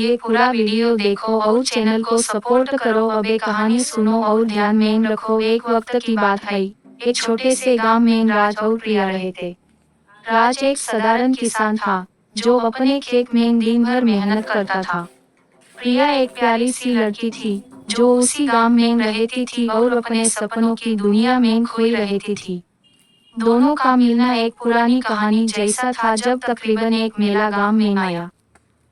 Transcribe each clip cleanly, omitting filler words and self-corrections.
ये पूरा वीडियो देखो और चैनल को सपोर्ट करो। अब एक कहानी सुनो और ध्यान में रखो। एक वक्त की बात है, एक छोटे से गांव में राज और प्रिया रहे थे। राज एक साधारण किसान था जो अपने खेत में दिन भर मेहनत करता था। प्रिया एक प्यारी सी लड़की थी जो उसी गांव में रहती थी और अपने सपनों की दुनिया में खोई रहती थी। दोनों का मिलना एक पुरानी कहानी जैसा था जब तकरीबन एक मेला गांव में आया।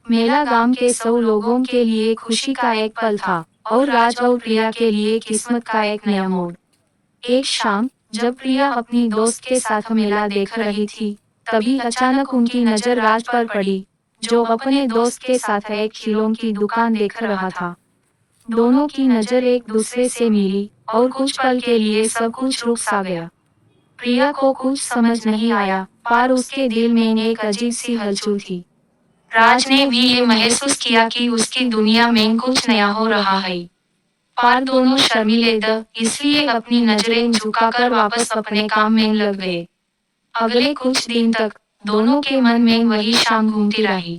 मेला गांव के 100 लोगों के लिए खुशी का एक पल था और राज और प्रिया के लिए किस्मत का एक नया मोड़। एक शाम जब प्रिया अपनी दोस्त के साथ मेला देख रही थी, तभी अचानक उनकी नजर राज पर पड़ी, जो अपने दोस्त के साथ एक खिलौनों की दुकान देख रहा था। दोनों की नजर एक दूसरे से मिली और कुछ पल के लिए सब कुछ रुक सा गया। प्रिया को कुछ समझ नहीं आया, पर उसके दिल में एक अजीब सी हलचल थी। राज ने भी ये महसूस किया कि उसकी दुनिया में कुछ नया हो रहा है, पर दोनों शर्मीले थे, इसलिए अपनी नजरें झुकाकर वापस अपने काम में लग गए। अगले कुछ दिन तक दोनों के मन में वही शाम घूमती रही।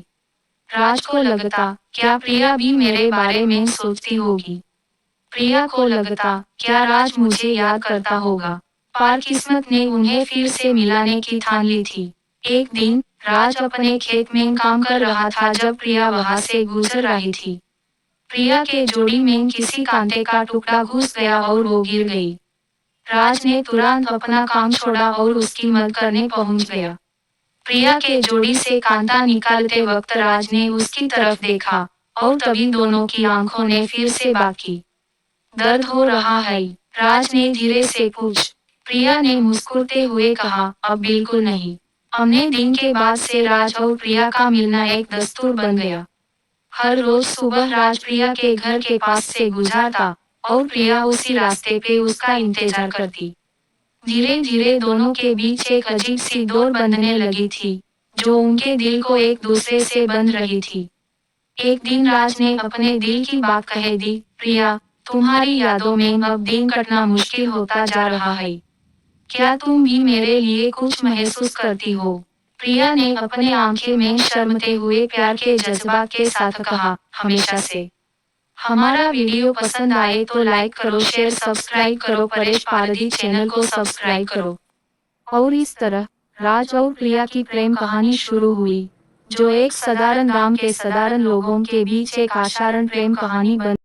राज को लगता, क्या प्रिया भी मेरे बारे में सोचती होगी? प्रिया को लगता, क्या राज मुझे याद करता होगा? पर किस्मत ने उन्हें फिर से मिलाने की ठान ली थी। एक दिन राज अपने खेत में काम कर रहा था जब प्रिया वहां से गुजर रही थी। प्रिया के जोड़ी में किसी कांटे का टुकड़ा घुस गया और वो गिर गई। राज ने तुरंत अपना काम छोड़ा और उसकी मदद करने पहुंच गया। प्रिया के जोड़ी से कांटा निकालते वक्त राज ने उसकी तरफ देखा और तभी दोनों की आंखों ने फिर से बात की। दर्द हो रहा है? राज ने धीरे से पूछ। प्रिया ने मुस्कुराते हुए कहा, अब बिल्कुल नहीं। हमने दिन के बाद से राज और प्रिया का मिलना एक दस्तूर बन गया। हर रोज सुबह राज प्रिया के घर के पास से गुजरता और प्रिया उसी रास्ते पे उसका इंतजार करती। धीरे धीरे दोनों के बीच एक अजीब सी डोर बंधने लगी थी, जो उनके दिल को एक दूसरे से बंध रही थी। एक दिन राज ने अपने दिल की बात कह दी, प्रिया, तुम्हारी यादों में अब दिन कटना मुश्किल होता जा रहा है। क्या तुम भी मेरे लिए कुछ महसूस करती हो? प्रिया ने अपने आंखें में शर्मते हुए प्यार के जज्बात के साथ कहा, हमेशा से। हमारा वीडियो पसंद आए तो लाइक करो, शेयर सब्सक्राइब करो, परेश पारदी चैनल को सब्सक्राइब करो। और इस तरह राज और प्रिया की प्रेम कहानी शुरू हुई, जो एक साधारण गांव के साधारण लोगों के बीच एक असाधारण प्रेम कहानी बन